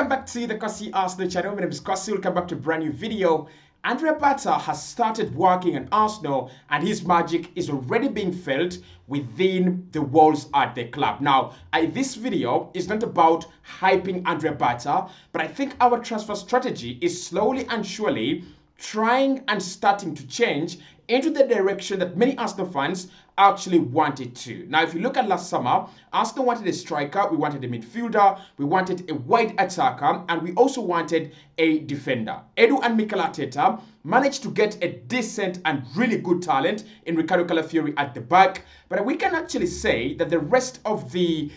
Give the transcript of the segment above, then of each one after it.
Welcome back to the Kosi Arsenal channel. My name is Kosi. Welcome back to a brand new video. Andrea Berta has started working on Arsenal and his magic is already being felt within the walls at the club. Now, this video is not about hyping Andrea Berta, but I think our transfer strategy is slowly and surely trying and starting to change into the direction that many Arsenal fans actually wanted to. Now, if you look at last summer, Arsenal wanted a striker, we wanted a midfielder, we wanted a wide attacker, and we also wanted a defender. Edu and Mikel Arteta managed to get a decent and really good talent in Ricardo Calafiori at the back, but we can actually say that the rest of the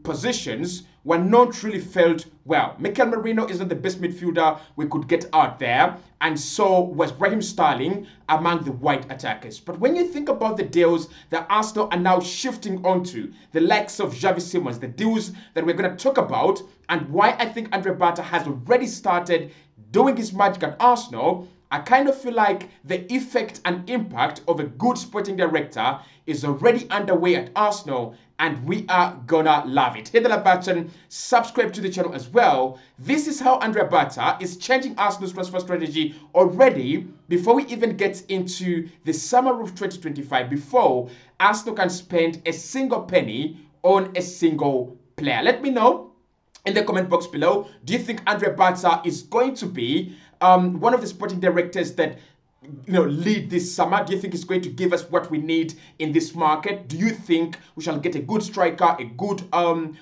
positions were not really felt well. Mikel Merino is not the best midfielder we could get out there, and so was Raheem Sterling among the wide attackers. But when you think about the deals that Arsenal are now shifting onto, the likes of Xavi Simons, the deals that we're going to talk about, and why I think Andrea Berta has already started doing his magic at Arsenal, I kind of feel like the effect and impact of a good sporting director is already underway at Arsenal, and we are gonna love it. Hit the like button, subscribe to the channel as well. This is how Andrea Berta is changing Arsenal's transfer strategy already before we even get into the summer of 2025, before Arsenal can spend a single penny on a single player. Let me know in the comment box below, do you think Andrea Berta is going to be one of the sporting directors that lead this summer? Do you think it's going to give us what we need in this market? Do you think we shall get a good striker, a good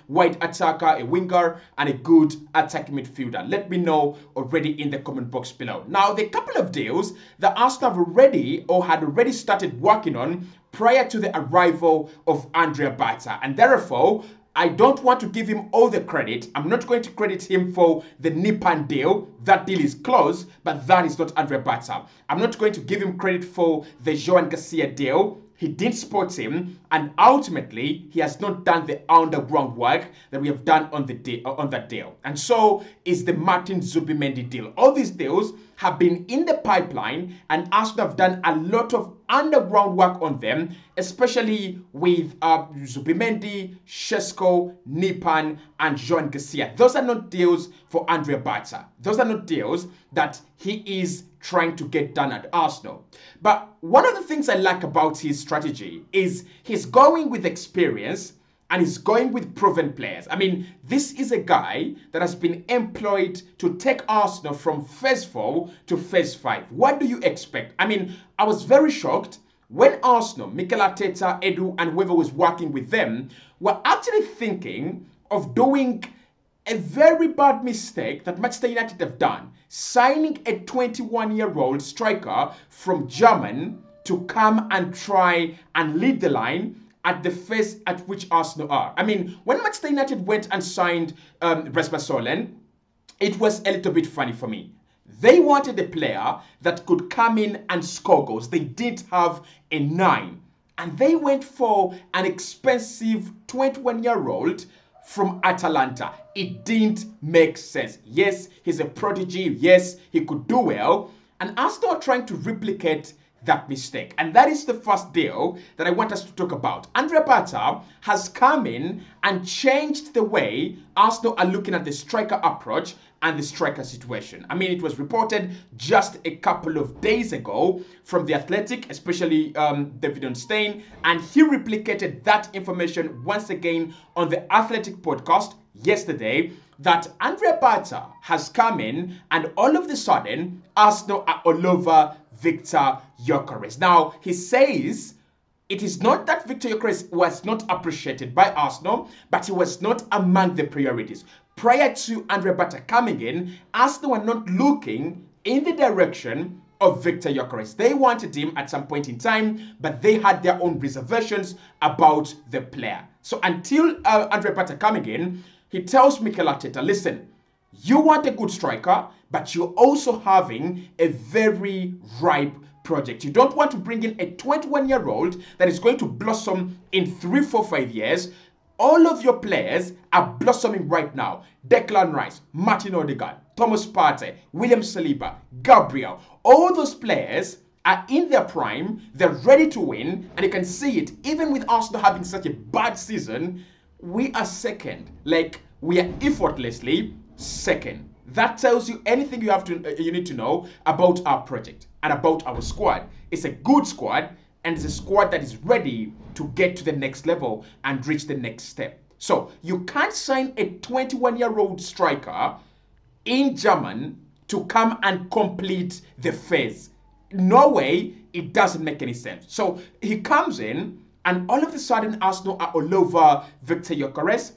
wide attacker, a winger, and a good attacking midfielder? Let me know already in the comment box below. Now, the couple of deals that Arsenal have already or had already started working on prior to the arrival of Andrea Berta, and therefore I don't want to give him all the credit. I'm not going to credit him for the Nipan deal. That deal is closed, but that is not Andrea Berta. I'm not going to give him credit for the Joan Garcia deal. He did spot him, and ultimately, he has not done the underground work that we have done on that deal. And so is the Martin Zubimendi deal. All these deals have been in the pipeline, and Arsenal have done a lot of underground work on them, especially with Zubimendi, Shesko, Nipan, and Joan Garcia. Those are not deals for Andrea Berta. Those are not deals that he is trying to get done at Arsenal. But one of the things I like about his strategy is he's going with experience and he's going with proven players. I mean, this is a guy that has been employed to take Arsenal from phase 4 to phase 5. What do you expect? I mean, I was very shocked when Arsenal, Mikel Arteta, Edu, and whoever was working with them were actually thinking of doing a very bad mistake that Manchester United have done, signing a 21-year-old striker from Germany to come and try and lead the line at the phase at which Arsenal are. I mean, when Manchester United went and signed Rasmus Højlund, it was a little bit funny for me. They wanted a player that could come in and score goals. They didn't have a 9. And they went for an expensive 21-year-old from Atalanta. It didn't make sense. Yes, he's a prodigy. Yes, he could do well. And Arsenal are trying to replicate that mistake. And that is the first deal that I want us to talk about. Andrea Berta has come in and changed the way Arsenal are looking at the striker approach and the striker situation. I mean, it was reported just a couple of days ago from The Athletic, especially David Onstein, and he replicated that information once again on The Athletic podcast yesterday, that Andrea Berta has come in and all of a sudden Arsenal are all over Victor Gyökeres. Now, he says it is not that Victor Gyökeres was not appreciated by Arsenal, but he was not among the priorities. Prior to Andrea Berta coming in, Arsenal were not looking in the direction of Victor Gyökeres. They wanted him at some point in time, but they had their own reservations about the player. So until Andrea Berta coming in, he tells Mikel Arteta, listen, you want a good striker, but you're also having a very ripe project. You don't want to bring in a 21-year-old that is going to blossom in 3, 4, 5 years. All of your players are blossoming right now. Declan Rice, Martin Odegaard, Thomas Partey, William Saliba, Gabriel. All those players are in their prime. They're ready to win. And you can see it. Even with Arsenal having such a bad season, we are second. Like, we are effortlessly second. That tells you anything you need to know about our project and about our squad. It's a good squad, and it's a squad that is ready to get to the next level and reach the next step. So you can't sign a 21-year-old striker in German to come and complete the phase. No way, it doesn't make any sense. So he comes in, and all of a sudden, Arsenal are all over Victor Gyökeres.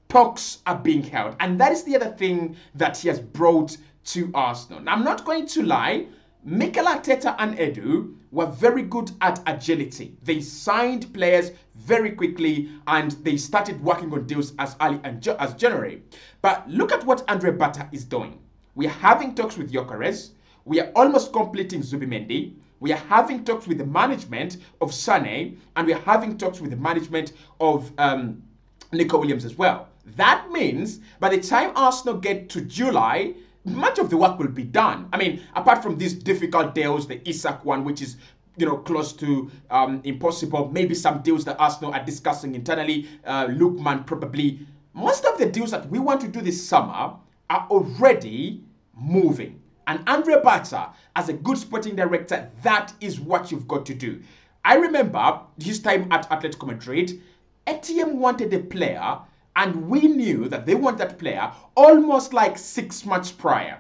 Talks are being held, and that is the other thing that he has brought to Arsenal. Now, I'm not going to lie, Mikel Arteta and Edu were very good at agility. They signed players very quickly, and they started working on deals as early as January. But look at what Andrea Berta is doing. We are having talks with Gyökeres. We are almost completing Zubimendi. We are having talks with the management of Sané, and we are having talks with the management of Nico Williams as well. That means by the time Arsenal get to July, much of the work will be done. I mean, apart from these difficult deals, the Isak one, which is close to impossible. Maybe some deals that Arsenal are discussing internally. Lookman probably. Most of the deals that we want to do this summer are already moving. And Andrea Berta, as a good sporting director, that is what you've got to do. I remember his time at Atletico Madrid, ATM wanted a player, and we knew that they want that player almost like 6 months prior.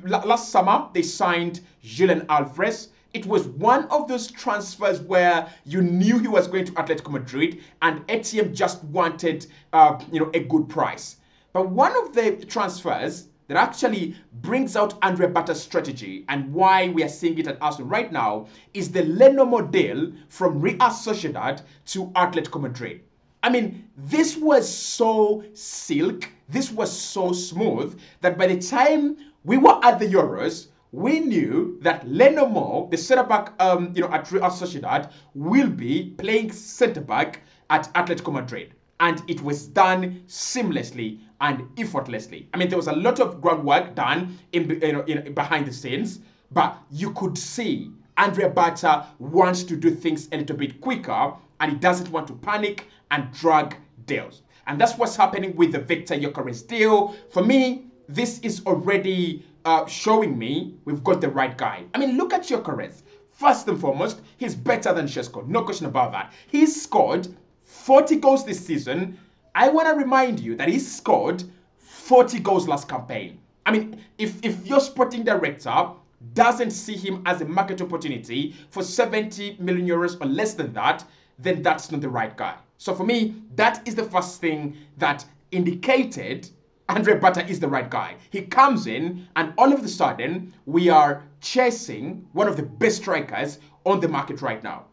Last summer, they signed Julian Alvarez. It was one of those transfers where you knew he was going to Atletico Madrid, and ATM just wanted a good price. But one of the transfers that actually brings out Andrea Berta's strategy and why we are seeing it at Arsenal right now is the Leno deal from Real Sociedad to Atletico Madrid. I mean, this was so silk, this was so smooth that by the time we were at the Euros, we knew that Leno, the centre back, at Real Sociedad, will be playing centre back at Atletico Madrid. And it was done seamlessly and effortlessly. I mean, there was a lot of groundwork done behind the scenes, but you could see Andrea Berta wants to do things a little bit quicker, and he doesn't want to panic and drag deals. And that's what's happening with the Victor Gyökeres deal. For me, this is already showing me we've got the right guy. I mean, look at Gyökeres. First and foremost, he's better than Šeško. No question about that. He's scored 40 goals this season. I want to remind you that he scored 40 goals last campaign. I mean, if your sporting director doesn't see him as a market opportunity for 70 million euros or less than that, then that's not the right guy. So for me, that is the first thing that indicated Andrea Berta is the right guy. He comes in, and all of a sudden, we are chasing one of the best strikers on the market right now.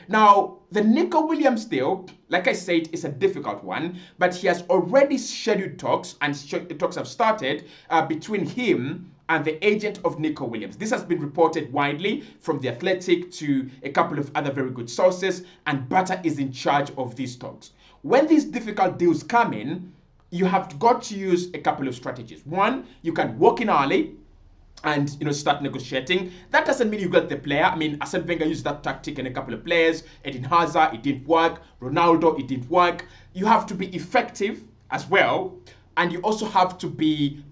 Now, the Nico Williams deal, like I said, is a difficult one, but he has already scheduled talks, and talks have started between him and the agent of Nico Williams. This has been reported widely from The Athletic to a couple of other very good sources, and Berta is in charge of these talks. When these difficult deals come in, you have got to use a couple of strategies. One, you can walk in early and start negotiating. That doesn't mean you got the player. I mean, Arsene Wenger used that tactic in a couple of players. Eden Hazard, it didn't work. Ronaldo, it didn't work. You have to be effective as well, and you also have to be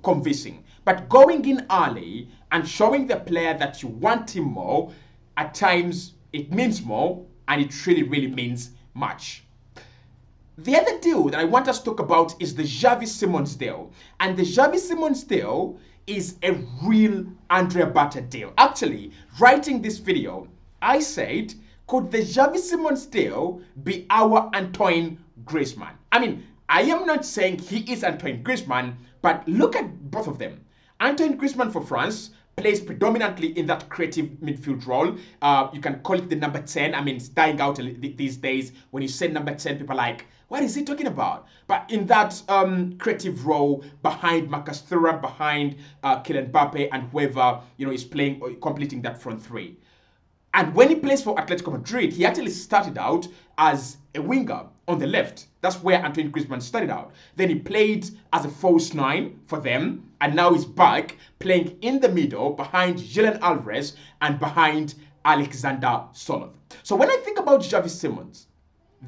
convincing. But going in early and showing the player that you want him more, at times it means more, and it really, really means much. The other deal that I want us to talk about is the Xavi Simons deal. And the Xavi Simons deal is a real Andrea Berta deal. Actually, writing this video, I said, could the Xavi Simons deal be our Antoine Griezmann? I mean, I am not saying he is Antoine Griezmann, but look at both of them. Antoine Griezmann for France plays predominantly in that creative midfield role. You can call it the number 10. I mean, it's dying out these days. When you say number 10, people are like, what is he talking about? But in that creative role behind Marcus Thuram, behind Kylian Mbappe, and whoever is playing or completing that front three. And when he plays for Atletico Madrid, he actually started out as a winger on the left. That's where Antoine Griezmann started out. Then he played as a false 9 for them, and now he's back playing in the middle behind Julian Alvarez and behind Alexander Soloth. So when I think about Xavi Simons,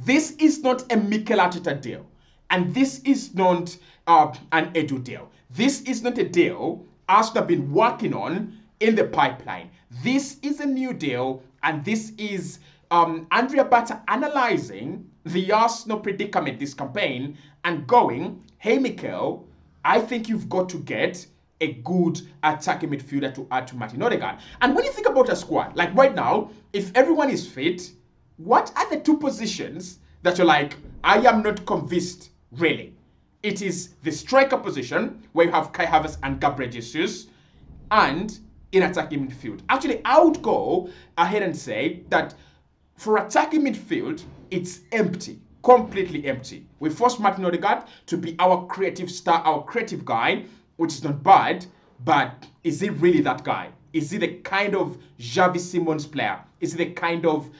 this is not a Mikel Arteta deal, and this is not an Edu deal. This is not a deal Arsenal have been working on in the pipeline. This is a new deal, and this is Andrea Berta analyzing the Arsenal predicament this campaign and going, hey, Mikel, I think you've got to get a good attacking midfielder to add to Martin Odegaard. And when you think about a squad, like right now, if everyone is fit, what are the two positions that you're like, I am not convinced, really? It is the striker position, where you have Kai Havertz and Gabriel Jesus, and in attacking midfield. Actually, I would go ahead and say that for attacking midfield, it's empty, completely empty. We forced Martin Odegaard to be our creative star, our creative guy, which is not bad, but is he really that guy? Is he the kind of Xavi Simons player? Is he the kind of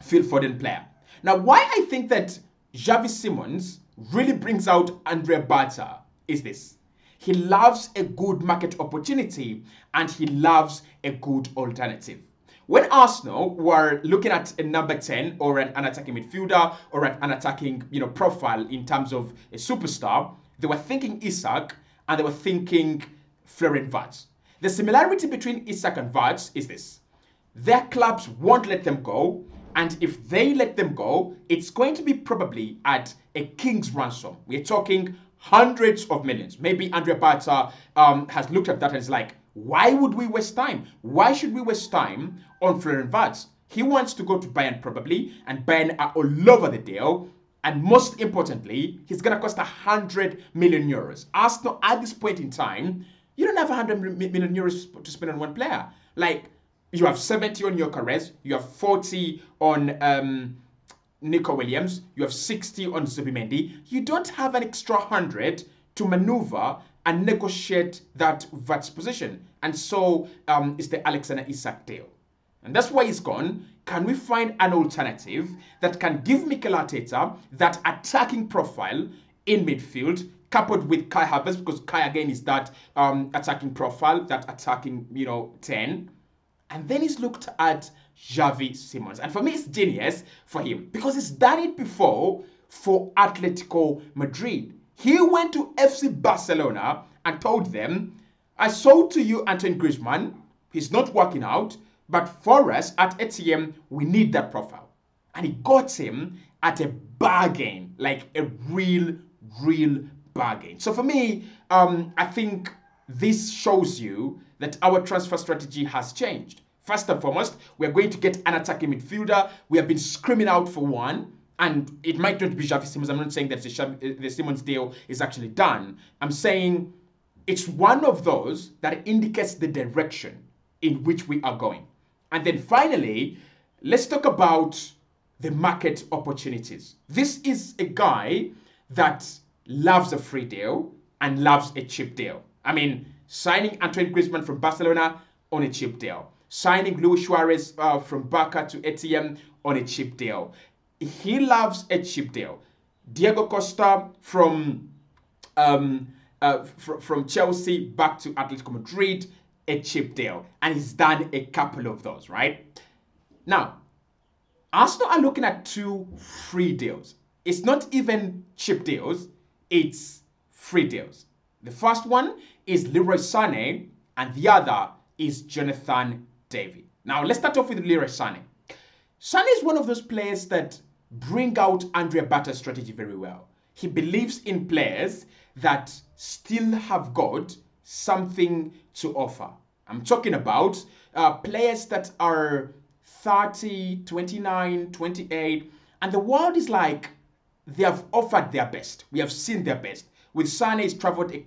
Phil Foden player? Now, why I think that Xavi Simons really brings out Andrea Berta is this. He loves a good market opportunity and he loves a good alternative. When Arsenal were looking at a number 10 or an attacking midfielder or an attacking profile in terms of a superstar, they were thinking Isak and they were thinking Florian Wirtz. The similarity between Isak and Wirtz is this. Their clubs won't let them go, and if they let them go, it's going to be probably at a king's ransom. We're talking hundreds of millions. Maybe Andrea Berta has looked at that and is like, why would we waste time? Why should we waste time on Florian Wirtz? He wants to go to Bayern probably, and Bayern are all over the deal. And most importantly, he's going to cost 100 million euros. Arsenal, at this point in time, you don't have 100 million euros to spend on one player. Like, you have 70 on Gyökeres, you have 40 on Nico Williams, you have 60 on Zubimendi. You don't have an extra 100 to maneuver and negotiate that Wirtz position. And so it's the Alexander Isak deal. And that's why he's gone. Can we find an alternative that can give Mikel Arteta that attacking profile in midfield, coupled with Kai Havertz, because Kai again is that attacking profile, that attacking 10. And then he's looked at Xavi Simons. And for me, it's genius for him because he's done it before for Atletico Madrid. He went to FC Barcelona and told them, I sold to you Antoine Griezmann. He's not working out. But for us at ATM, we need that profile. And he got him at a bargain, like a real bargain. So for me, I think this shows you that our transfer strategy has changed. First and foremost, we're going to get an attacking midfielder. We have been screaming out for one. And it might not be Xavi Simons. I'm not saying that the Simons deal is actually done. I'm saying it's one of those that indicates the direction in which we are going. And then finally, let's talk about the market opportunities. This is a guy that loves a free deal and loves a cheap deal. I mean, signing Antoine Griezmann from Barcelona on a cheap deal. Signing Luis Suarez from Barca to ATM on a cheap deal. He loves a cheap deal. Diego Costa from Chelsea back to Atletico Madrid, a cheap deal. And he's done a couple of those, right? Now, Arsenal are looking at two free deals. It's not even cheap deals, it's free deals. The first one is Leroy Sané and the other is Jonathan David. Now, let's start off with Leroy Sané. Sané is one of those players that bring out Andrea Berta's strategy very well. He believes in players that still have got something to offer. I'm talking about players that are 30, 29, 28, and the world is like, they have offered their best. We have seen their best. With Sané, he's traveled, a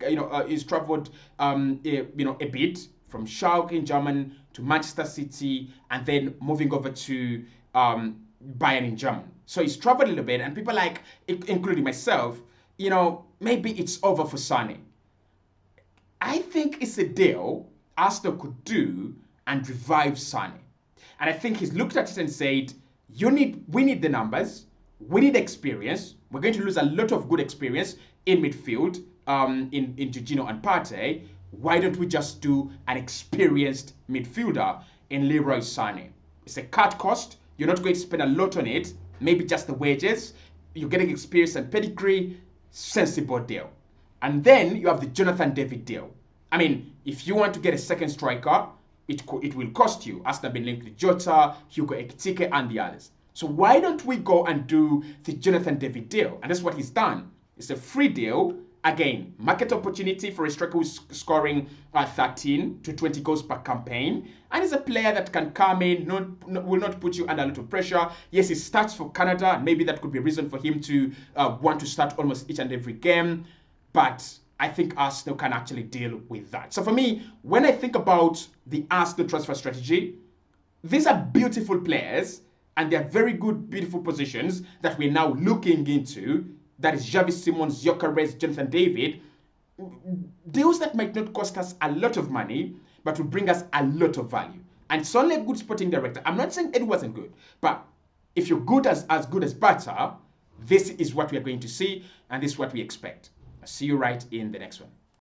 bit from Schalke in Germany to Manchester City, and then moving over to Bayern in Germany. So he's traveled a little bit, and people like, including myself, maybe it's over for Sané. I think it's a deal Arsenal could do and revive Sané. And I think he's looked at it and said, we need the numbers, we need experience. We're going to lose a lot of good experience in midfield, in Jorginho and Partey. Why don't we just do an experienced midfielder in Leroy Sané? It's a cut cost. You're not going to spend a lot on it. Maybe just the wages. You're getting experience and pedigree. sensible deal. And then you have the Jonathan David deal. I mean, if you want to get a second striker, it will cost you. Arsenal been linked with Jota, Hugo Ekitike, and the others. So why don't we go and do the Jonathan David deal? And that's what he's done. It's a free deal. Again, market opportunity for a striker who's scoring 13 to 20 goals per campaign. And he's a player that can come in, will not put you under a lot of pressure. Yes, he starts for Canada, and maybe that could be a reason for him to want to start almost each and every game. But I think Arsenal can actually deal with that. So for me, when I think about the Arsenal transfer strategy, these are beautiful players, and they're very good, beautiful positions that we're now looking into. That is Xavi Simons, Gyökeres, Jonathan David. Deals that might not cost us a lot of money, but will bring us a lot of value. And it's only a good sporting director. I'm not saying Eddie wasn't good, but if you're good as good as Berta, this is what we are going to see, and this is what we expect. I'll see you right in the next one.